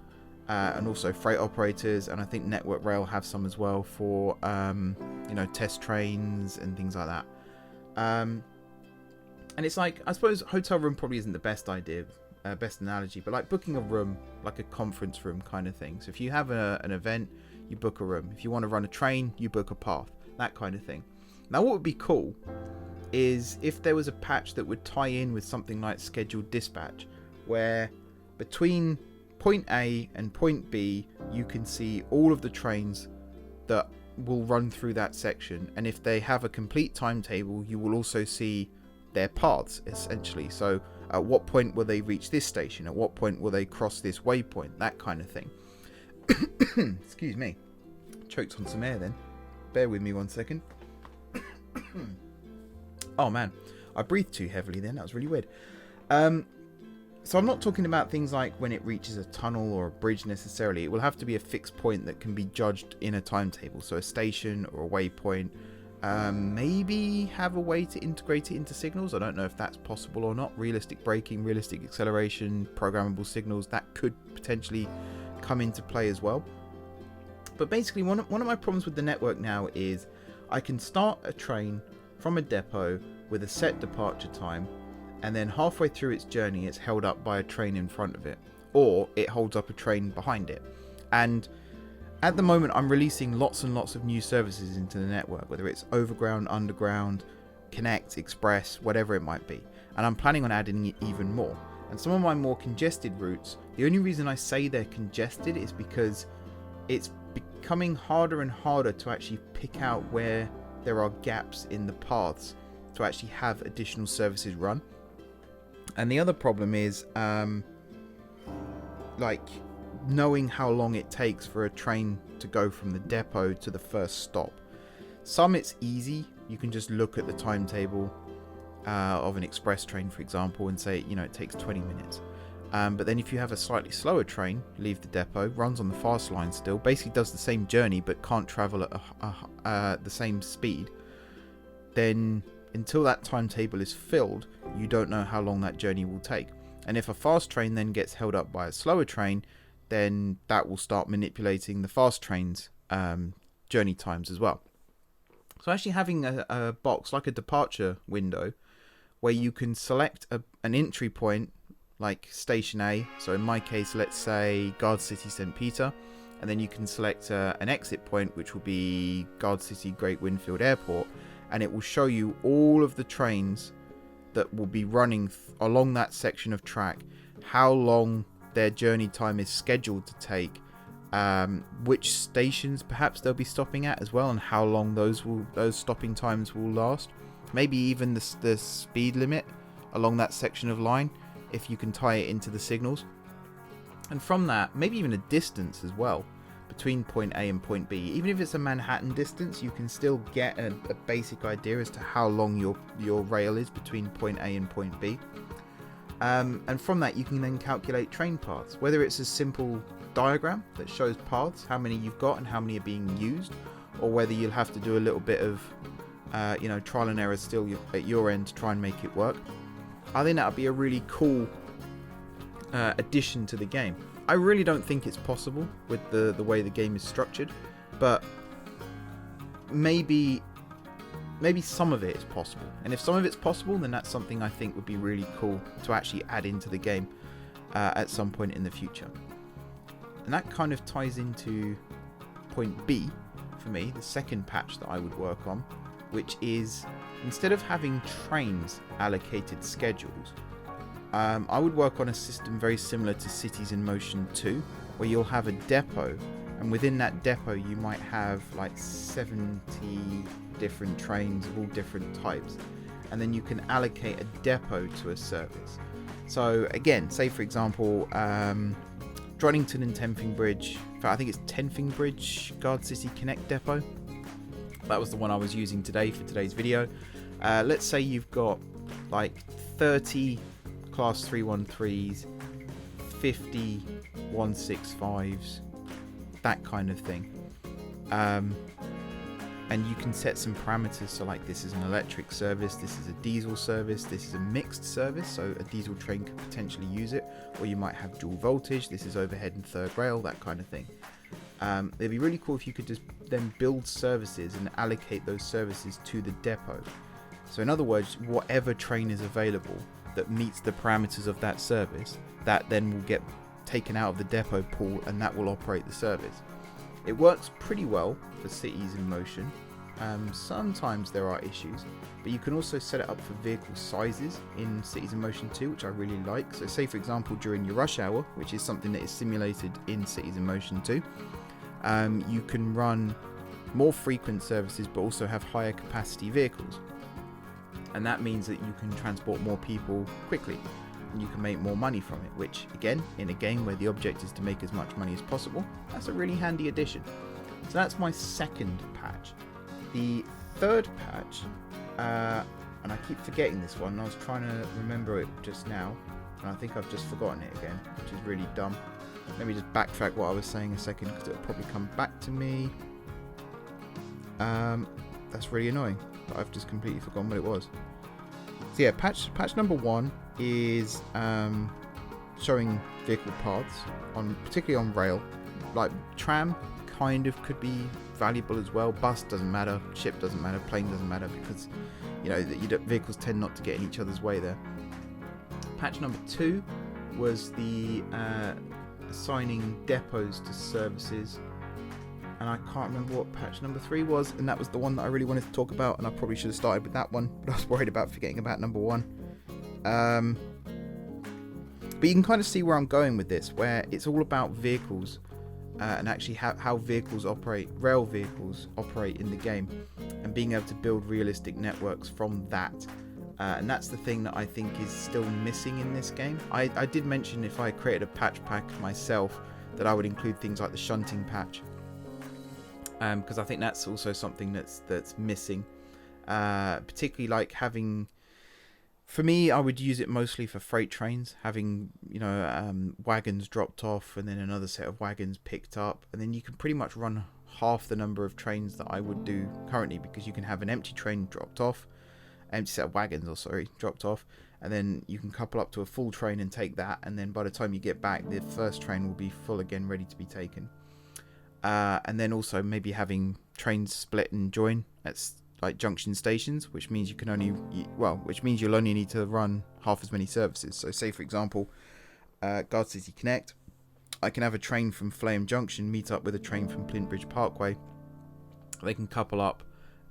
and also freight operators, and I think Network Rail have some as well for you know, test trains and things like that. And it's like, I suppose hotel room probably isn't the best idea, best analogy, but like booking a room, like a conference room kind of thing. So if you have an event, you book a room. If you want to run a train, you book a path, that kind of thing. Now what would be cool is if there was a patch that would tie in with something like scheduled dispatch, where between point A and point B, you can see all of the trains that will run through that section, and if they have a complete timetable, you will also see their paths, essentially. So at what point will they reach this station, at what point will they cross this waypoint, that kind of thing. Excuse me, choked on some air then, bear with me 1 second. Oh man, I breathed too heavily then, that was really weird. So I'm not talking about things like when it reaches a tunnel or a bridge necessarily. It will have to be a fixed point that can be judged in a timetable, so a station or a waypoint. Maybe have a way to integrate it into signals. I don't know if that's possible or not. Realistic braking, realistic acceleration, programmable signals, that could potentially come into play as well. But basically one of my problems with the network now is I can start a train from a depot with a set departure time, and then halfway through its journey it's held up by a train in front of it, or it holds up a train behind it. And at the moment I'm releasing lots and lots of new services into the network, whether it's OverGround, UnderGround, Connect, Express, whatever it might be, and I'm planning on adding even more. And some of my more congested routes, the only reason I say they're congested is because it's becoming harder and harder to actually pick out where there are gaps in the paths to actually have additional services run. And the other problem is like knowing how long it takes for a train to go from the depot to the first stop. Some it's easy, you can just look at the timetable of an express train, for example, and say, you know, it takes 20 minutes. But then if you have a slightly slower train leave the depot, runs on the fast line still, basically does the same journey but can't travel at the same speed, then until that timetable is filled, you don't know how long that journey will take. And if a fast train then gets held up by a slower train, then that will start manipulating the fast train's journey times as well. So actually having a box like a departure window where you can select an entry point like station A, so in my case let's say Gardcity St. Peter, and then you can select an exit point which will be Gardcity Great Winfield Airport, and it will show you all of the trains that will be running along that section of track, how long their journey time is scheduled to take, which stations perhaps they'll be stopping at as well, and how long those stopping times will last. Maybe even the speed limit along that section of line, if you can tie it into the signals. And from that, maybe even a distance as well between point A and point B. Even if it's a Manhattan distance, you can still get a basic idea as to how long your rail is between point A and point B. And from that you can then calculate train paths, whether it's a simple diagram that shows paths, how many you've got and how many are being used, or whether you'll have to do a little bit of trial and error still at your end to try and make it work. I think that would be a really cool addition to the game. I really don't think it's possible with the way the game is structured, but maybe some of it is possible. And if some of it's possible, then that's something I think would be really cool to actually add into the game at some point in the future. And that kind of ties into point B for me, the second patch that I would work on, which is instead of having trains allocated schedules, I would work on a system very similar to Cities in Motion 2, where you'll have a depot, and within that depot you might have like 70 different trains of all different types, and then you can allocate a depot to a service. So again, say for example, Droddington and Plenfingbridge, I think it's Plenfingbridge Gardcity Connect depot. That was the one I was using today for today's video. Let's say you've got like 30 Class 313s, 50 165s, that kind of thing. And you can set some parameters, so like this is an electric service, this is a diesel service, this is a mixed service, so a diesel train could potentially use it, or you might have dual voltage, this is overhead and third rail, that kind of thing. It'd be really cool if you could just then build services and allocate those services to the depot. So in other words, whatever train is available that meets the parameters of that service, that then will get taken out of the depot pool and that will operate the service. It works pretty well for Cities in Motion. Sometimes there are issues, but you can also set it up for vehicle sizes in Cities in Motion 2, which I really like. So say for example during your rush hour, which is something that is simulated in Cities in Motion 2, you can run more frequent services, but also have higher capacity vehicles. And that means that you can transport more people quickly, and you can make more money from it, which again, in a game where the object is to make as much money as possible, that's a really handy addition. So that's my second patch. The third patch, and I keep forgetting this one, I was trying to remember it just now, and I think I've just forgotten it again, which is really dumb. Let me just backtrack what I was saying a second, because it'll probably come back to me. That's really annoying, but I've just completely forgotten what it was. So yeah, patch number 1 is showing vehicle paths, particularly on rail. Like tram kind of could be valuable as well. Bus doesn't matter, ship doesn't matter, plane doesn't matter, because vehicles tend not to get in each other's way there. Patch number 2 was the assigning depots to services, and I can't remember what patch number 3 was, and that was the one that I really wanted to talk about, and I probably should have started with that one, but I was worried about forgetting about number 1. But you can kind of see where I'm going with this, where it's all about vehicles, and actually how vehicles operate, rail vehicles operate in the game, and being able to build realistic networks from that. And that's the thing that I think is still missing in this game. I did mention if I created a patch pack myself that I would include things like the shunting patch, because I think that's also something that's missing, particularly like having, for me, I would use it mostly for freight trains, having wagons dropped off and then another set of wagons picked up, and then you can pretty much run half the number of trains that I would do currently, because you can have an empty train dropped off, empty set of wagons, dropped off, and then you can couple up to a full train and take that, and then by the time you get back, the first train will be full again, ready to be taken. And then also maybe having trains split and join at like junction stations, which means you'll only need to run half as many services. So say for example, Gardcity Connect, I can have a train from Flame Junction meet up with a train from Plenfingbridge Parkway. They can couple up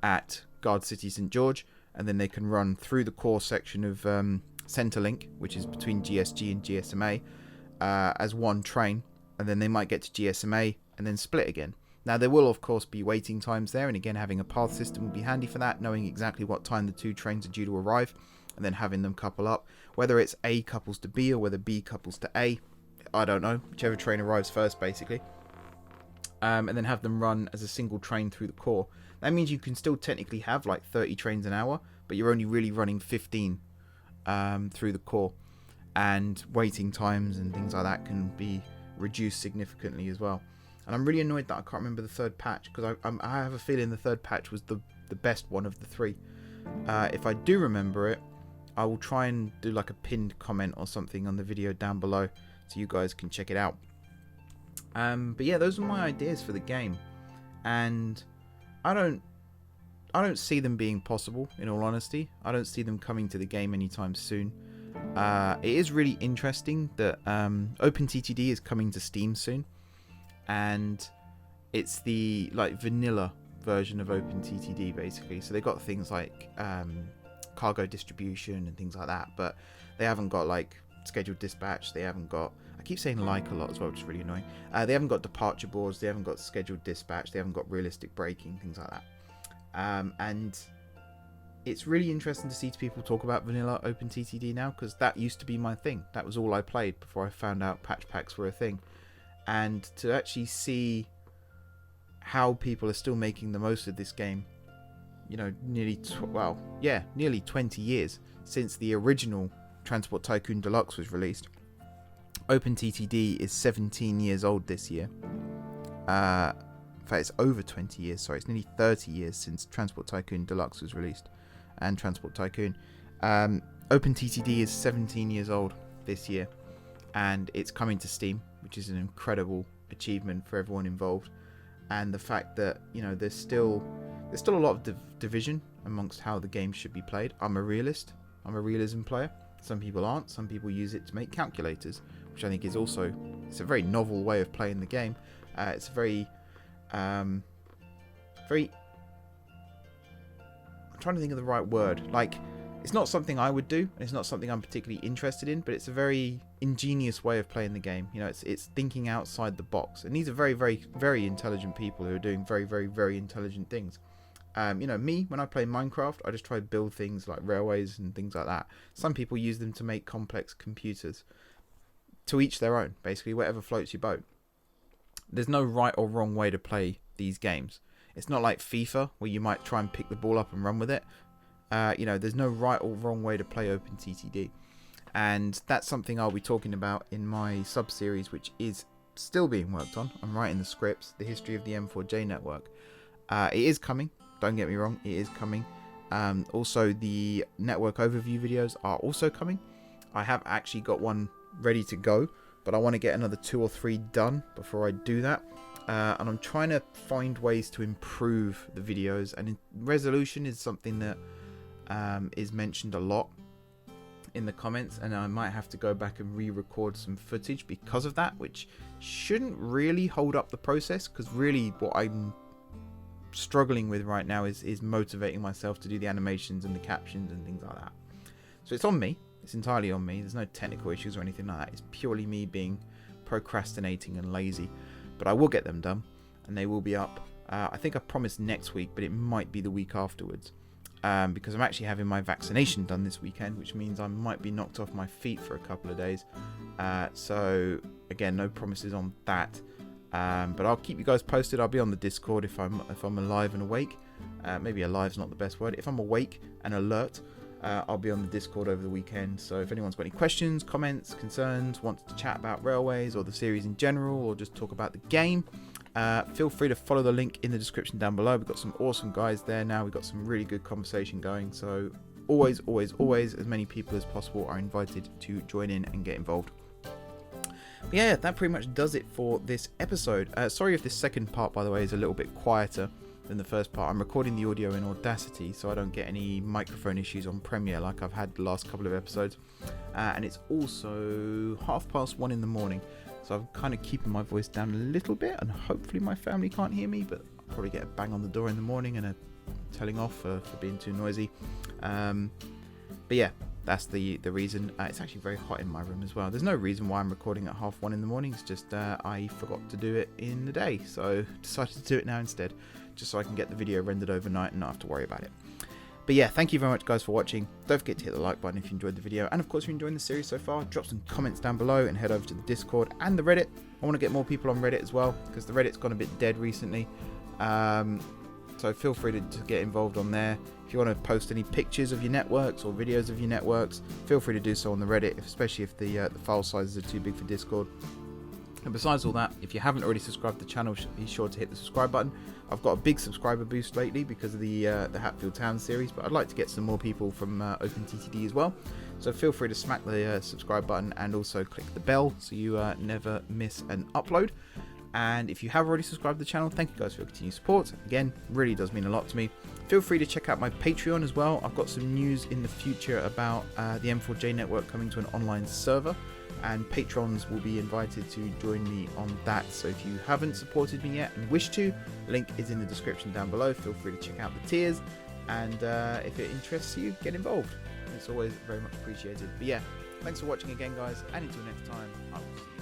at Gardcity St George, and then they can run through the core section of Centrelink, which is between GSG and GSMA, as one train, and then they might get to GSMA and then split again. Now there will of course be waiting times there, and again having a path system will be handy for that, knowing exactly what time the two trains are due to arrive, and then having them couple up. Whether it's A couples to B or whether B couples to A, I don't know, whichever train arrives first basically. And then have them run as a single train through the core. That means you can still technically have like 30 trains an hour, but you're only really running 15 through the core, and waiting times and things like that can be reduced significantly as well. And I'm really annoyed that I can't remember the third patch, because I have a feeling the third patch was the best one of the 3. If I do remember it, I will try and do like a pinned comment or something on the video down below so you guys can check it out. But yeah, those are my ideas for the game, and I don't see them being possible, in all honesty. I don't see them coming to the game anytime soon. It is really interesting that OpenTTD is coming to Steam soon, and it's the like vanilla version of OpenTTD basically. So they got things like cargo distribution and things like that, but they haven't got like scheduled dispatch. They haven't got, I keep saying like a lot as well, which is really annoying. They haven't got departure boards. They haven't got scheduled dispatch. They haven't got realistic braking, things like that. And it's really interesting to see people talk about vanilla OpenTTD now, because that used to be my thing. That was all I played before I found out patch packs were a thing. And to actually see how people are still making the most of this game, nearly 20 years since the original Transport Tycoon Deluxe was released. OpenTTD is 17 years old this year. In fact, it's over 20 years. Sorry, it's nearly 30 years since Transport Tycoon Deluxe was released, and Transport Tycoon. OpenTTD is 17 years old this year, and it's coming to Steam, which is an incredible achievement for everyone involved. And the fact that there's still a lot of division amongst how the game should be played. I'm a realist. I'm a realism player. Some people aren't. Some people use it to make calculators, which I think is also, it's a very novel way of playing the game. It's a very I'm trying to think of the right word. Like, It's not something I would do, and it's not something I'm particularly interested in, but it's a very ingenious way of playing the game. You know, it's thinking outside the box, and these are very, very, very intelligent people who are doing very, very, very intelligent things. You know, me, when I play Minecraft, I just try to build things like railways and things like that. Some people use them to make complex computers. To each their own, basically, whatever floats your boat. There's no right or wrong way to play these games. It's not like FIFA, where you might try and pick the ball up and run with it. You know, there's no right or wrong way to play OpenTTD. And that's something I'll be talking about in my sub-series, which is still being worked on. I'm writing the scripts, the history of the M4J network. It is coming. Don't get me wrong, it is coming. Also, the network overview videos are also coming. I have actually got one ready to go, but I want to get another 2 or 3 done before I do that. And I'm trying to find ways to improve the videos, and resolution is something that is mentioned a lot in the comments, and I might have to go back and re-record some footage because of that, which shouldn't really hold up the process, because really what I'm struggling with right now is motivating myself to do the animations and the captions and things like that. So it's on me. It's entirely on me. There's no technical issues or anything like that. It's purely me being procrastinating and lazy. But I will get them done, and they will be up. I think I promised next week, but it might be the week afterwards. Because I'm actually having my vaccination done this weekend, which means I might be knocked off my feet for a couple of days. So, again, no promises on that. But I'll keep you guys posted. I'll be on the Discord if I'm alive and awake. Maybe alive's not the best word. If I'm awake and alert, I'll be on the Discord over the weekend. So if anyone's got any questions, comments, concerns, wants to chat about railways or the series in general, or just talk about the game, feel free to follow the link in the description down below. We've got some awesome guys there now. We've got some really good conversation going. So always, as many people as possible are invited to join in and get involved. But yeah, that pretty much does it for this episode. Sorry if this second part, by the way, is a little bit quieter than the first part. I'm recording the audio in Audacity, so I don't get any microphone issues on Premiere like I've had the last couple of episodes. And it's also 1:30 in the morning, so I'm kind of keeping my voice down a little bit, and hopefully my family can't hear me, but I'll probably get a bang on the door in the morning and a telling off for being too noisy. But yeah, that's the reason. It's actually very hot in my room as well. There's no reason why I'm recording at 1:30 in the morning. It's just I forgot to do it in the day, so decided to do it now instead, just so I can get the video rendered overnight and not have to worry about it. But yeah, thank you very much guys for watching. Don't forget to hit the like button if you enjoyed the video, and of course if you're enjoying the series so far, drop some comments down below and head over to the Discord and the Reddit. I want to get more people on Reddit as well, because the Reddit's gone a bit dead recently. So feel free to get involved on there. If you want to post any pictures of your networks or videos of your networks, feel free to do so on the Reddit, especially if the file sizes are too big for Discord. And besides all that, if you haven't already subscribed to the channel, be sure to hit the subscribe button. I've got a big subscriber boost lately because of the Hatfield Town series, but I'd like to get some more people from OpenTTD as well. So feel free to smack the subscribe button and also click the bell so you never miss an upload. And if you have already subscribed to the channel, thank you guys for your continued support. Again, really does mean a lot to me. Feel free to check out my Patreon as well. I've got some news in the future about the M4J network coming to an online server, and patrons will be invited to join me on that. So if you haven't supported me yet and wish to, link is in the description down below. Feel free to check out the tiers, and if it interests you, get involved. It's always very much appreciated. But yeah, thanks for watching again guys, and until next time, I will see you.